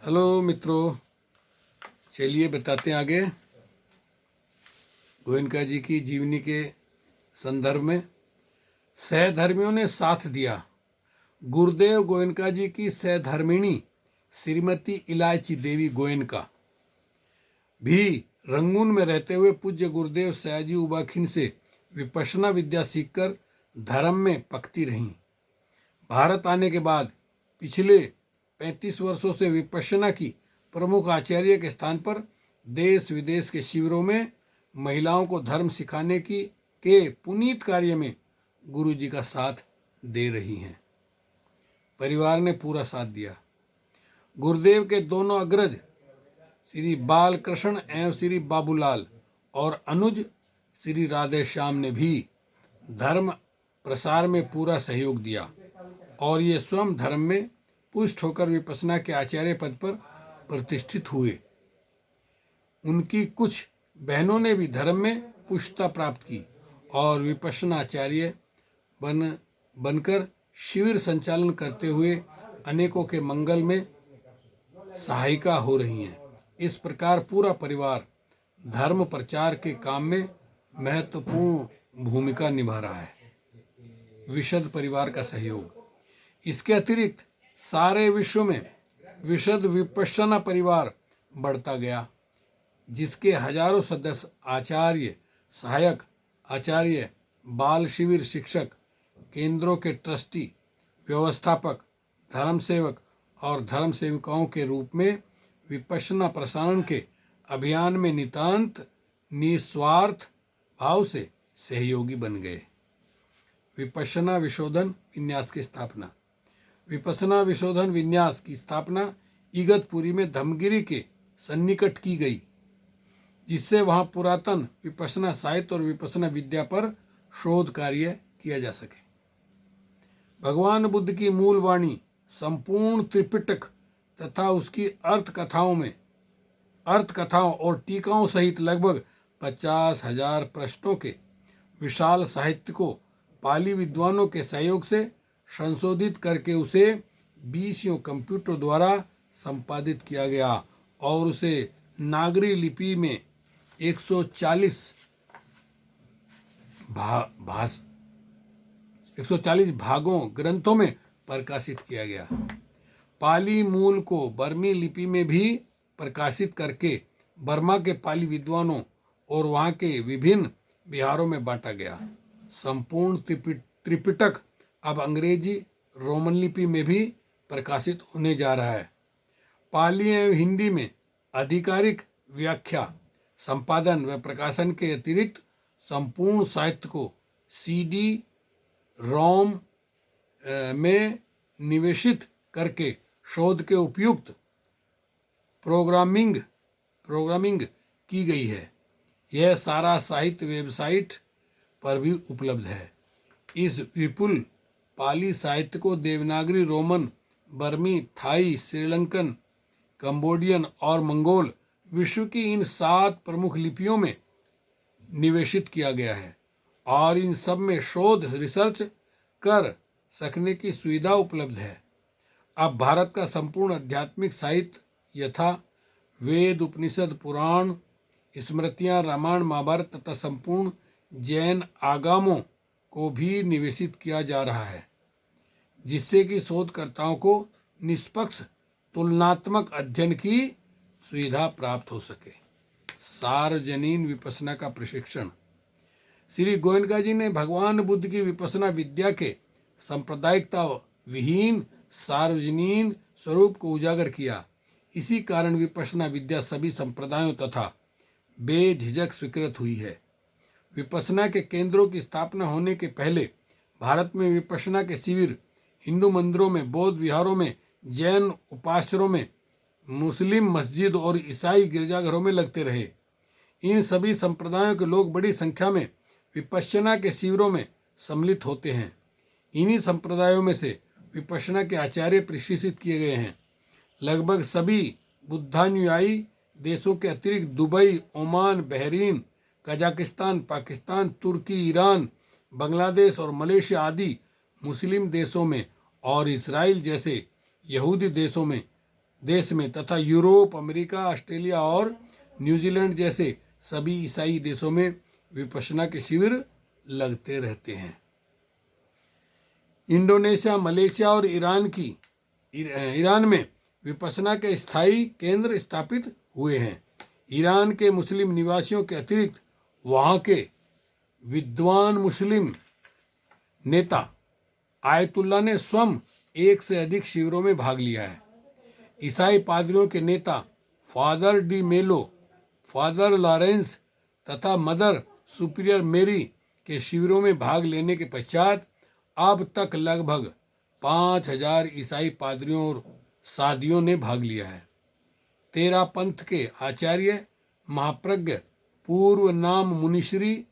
Hello मित्रों, चलिए बताते हैं आगे। गोयनका जी की जीवनी के संदर्भ में सहधर्मियों ने साथ दिया। गुरुदेव गोयनका जी की सहधर्मिणी श्रीमती इलायची देवी गोयनका भी रंगून में रहते हुए पूज्य गुरुदेव सयाजी उबाखिन से विपश्यना विद्या सीखकर धर्म में पकती रहीं। भारत आने के बाद पिछले 35 वर्षों से विपश्यना की प्रमुख आचार्य के स्थान पर देश विदेश के शिविरों में महिलाओं को धर्म सिखाने के पुनीत कार्य में गुरु जी का साथ दे रही हैं। परिवार ने पूरा साथ दिया। गुरुदेव के दोनों अग्रज श्री बालकृष्ण एवं श्री बाबूलाल और अनुज श्री राधे श्याम ने भी धर्म प्रसार में पूरा सहयोग दिया और ये स्वयं धर्म में पुष्ट होकर विपश्यना के आचार्य पद पर प्रतिष्ठित हुए। उनकी कुछ बहनों ने भी धर्म में पुष्टता प्राप्त की और विपश्यना आचार्य बनकर शिविर संचालन करते हुए अनेकों के मंगल में सहायिका हो रही हैं। इस प्रकार पूरा परिवार धर्म प्रचार के काम में महत्वपूर्ण भूमिका निभा रहा है। विशद परिवार का सहयोग। इसके अतिरिक्त सारे विश्व में विशद विपश्यना परिवार बढ़ता गया, जिसके हजारों सदस्य आचार्य, सहायक आचार्य, बाल शिविर शिक्षक, केंद्रों के ट्रस्टी, व्यवस्थापक, धर्म सेवक और धर्म सेविकाओं के रूप में विपश्यना प्रसारण के अभियान में नितांत निस्वार्थ भाव से सहयोगी बन गए। विपश्यना विशोधन विन्यास की स्थापना। विपश्यना विशोधन विन्यास की स्थापना इगतपुरी में धमगिरी के सन्निकट की गई, जिससे वहां पुरातन विपश्यना साहित्य और विपश्यना विद्या पर शोध कार्य किया जा सके। भगवान बुद्ध की मूल वाणी संपूर्ण त्रिपिटक तथा उसकी अर्थकथाओं और टीकाओं सहित लगभग 50,000 प्रश्नों के विशाल साहित्य को पाली विद्वानों के सहयोग से संशोधित करके उसे 20 कंप्यूटर द्वारा संपादित किया गया और उसे नागरी लिपि में 140 भागों ग्रंथों में प्रकाशित किया गया। पाली मूल को बर्मी लिपि में भी प्रकाशित करके बर्मा के पाली विद्वानों और वहाँ के विभिन्न बिहारों में बांटा गया। संपूर्ण त्रिपिटक अब अंग्रेजी रोमन लिपि में भी प्रकाशित होने जा रहा है। पाली एवं हिंदी में आधिकारिक व्याख्या, संपादन व प्रकाशन के अतिरिक्त संपूर्ण साहित्य को CD रोम में निवेशित करके शोध के उपयुक्त प्रोग्रामिंग की गई है। यह सारा साहित्य वेबसाइट पर भी उपलब्ध है। इस विपुल पाली साहित्य को देवनागरी, रोमन, बर्मी, थाई, श्रीलंकन, कंबोडियन और मंगोल विश्व की इन 7 प्रमुख लिपियों में निवेशित किया गया है और इन सब में शोध रिसर्च कर सकने की सुविधा उपलब्ध है। अब भारत का संपूर्ण आध्यात्मिक साहित्य यथा वेद, उपनिषद, पुराण, स्मृतियाँ, रामायण, महाभारत तथा संपूर्ण जैन आगमों को भी निवेशित किया जा रहा है, जिससे कि शोधकर्ताओं को निष्पक्ष तुलनात्मक अध्ययन की सुविधा प्राप्त हो सके। सार्वजनीन विपश्यना का प्रशिक्षण। श्री गोयनका जी ने भगवान बुद्ध की विपश्यना विद्या के सांप्रदायिकता विहीन सार्वजनीन स्वरूप को उजागर किया। इसी कारण विपश्यना विद्या सभी संप्रदायों तथा बेझिझक स्वीकृत हुई है। विपश्यना के केंद्रों की स्थापना होने के पहले भारत में विपश्यना के शिविर हिंदू मंदिरों में, बौद्ध विहारों में, जैन उपासरों में, मुस्लिम मस्जिद और ईसाई गिरजाघरों में लगते रहे। इन सभी संप्रदायों के लोग बड़ी संख्या में विपश्यना के शिविरों में सम्मिलित होते हैं। इन्हीं संप्रदायों में से विपश्यना के आचार्य प्रशिक्षित किए गए हैं। लगभग सभी बुद्धानुयायी देशों के अतिरिक्त Dubai, Oman, Bahrain, Kazakhstan, Pakistan, तुर्की, ईरान, बांग्लादेश और मलेशिया आदि मुस्लिम देशों में और इसराइल जैसे यहूदी देशों में देश में तथा यूरोप, अमेरिका, ऑस्ट्रेलिया और न्यूजीलैंड जैसे सभी ईसाई देशों में विपश्यना के शिविर लगते रहते हैं। इंडोनेशिया, मलेशिया और ईरान में विपश्यना के स्थायी केंद्र स्थापित हुए हैं। ईरान के मुस्लिम निवासियों के अतिरिक्त वहाँ के विद्वान मुस्लिम नेता आयतुल्ला ने स्वयं 1 से अधिक शिविरों में भाग लिया है। ईसाई पादरियों के नेता फादर डी मेलो, फादर लॉरेंस तथा मदर सुपीरियर मेरी के शिविरों में भाग लेने के पश्चात अब तक लगभग 5000 ईसाई पादरियों और साधियों ने भाग लिया है। 13 पंथ के आचार्य महाप्रज्ञ पूर्व नाम मुनिश्री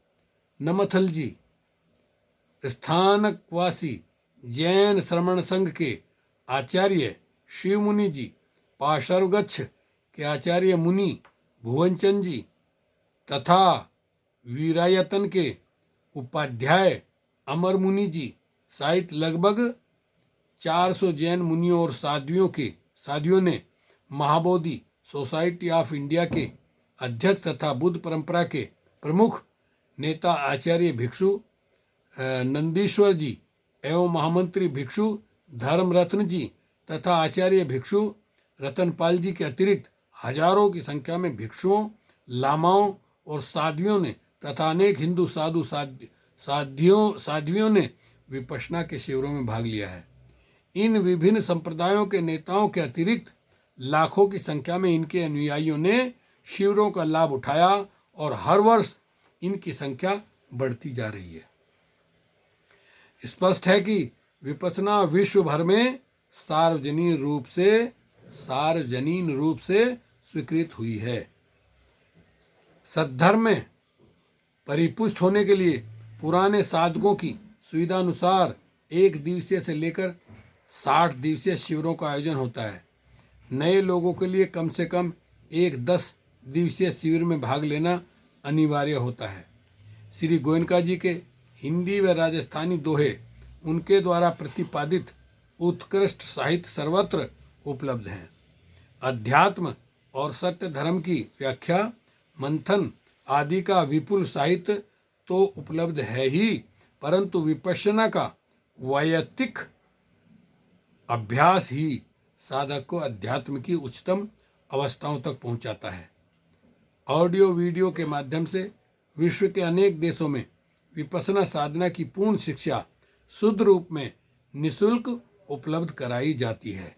नमथलजी, स्थानकवासी जैन श्रमण संघ के आचार्य शिवमुनि जी, पाशरगच्छ के आचार्य मुनि भुवनचंद जी तथा वीरायतन के उपाध्याय अमर मुनि जी सहित लगभग 400 जैन मुनियों और साधियों ने महाबोधि सोसाइटी ऑफ इंडिया के अध्यक्ष तथा बुद्ध परंपरा के प्रमुख नेता आचार्य भिक्षु नंदीश्वर जी एवं महामंत्री भिक्षु धर्मरत्न जी तथा आचार्य भिक्षु रतनपाल जी के अतिरिक्त हजारों की संख्या में भिक्षुओं, लामाओं और साध्वियों ने तथा अनेक हिंदू साध्वियों ने विपश्यना के शिविरों में भाग लिया है। इन विभिन्न संप्रदायों के नेताओं के अतिरिक्त लाखों की संख्या में इनके अनुयायियों ने शिविरों का लाभ उठाया और हर वर्ष इनकी संख्या बढ़ती जा रही है। स्पष्ट है कि विपश्यना विश्व भर में सार्वजनीन रूप से स्वीकृत हुई है। सद्धर्म में परिपुष्ट होने के लिए पुराने साधकों की सुविधा अनुसार 1 दिवसीय से लेकर 60 दिवसीय शिविरों का आयोजन होता है। नए लोगों के लिए कम से कम एक 10 दिवसीय शिविर में भाग लेना अनिवार्य होता है। श्री गोयनका जी के हिंदी व राजस्थानी दोहे उनके द्वारा प्रतिपादित उत्कृष्ट साहित्य सर्वत्र उपलब्ध हैं। अध्यात्म और सत्य धर्म की व्याख्या, मंथन आदि का विपुल साहित्य तो उपलब्ध है ही, परंतु विपश्यना का वैयक्तिक अभ्यास ही साधक को अध्यात्म की उच्चतम अवस्थाओं तक पहुंचाता है। ऑडियो वीडियो के माध्यम से विश्व के अनेक देशों में विपश्यना साधना की पूर्ण शिक्षा शुद्ध रूप में निःशुल्क उपलब्ध कराई जाती है।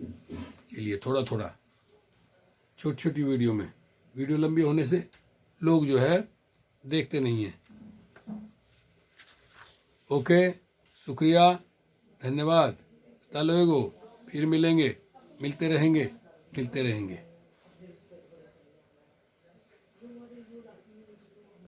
चलिए थोड़ा थोड़ा छोटी छोटी वीडियो लंबी होने से लोग जो है देखते नहीं हैं। ओके, शुक्रिया, धन्यवाद। हasta luego, फिर मिलते रहेंगे।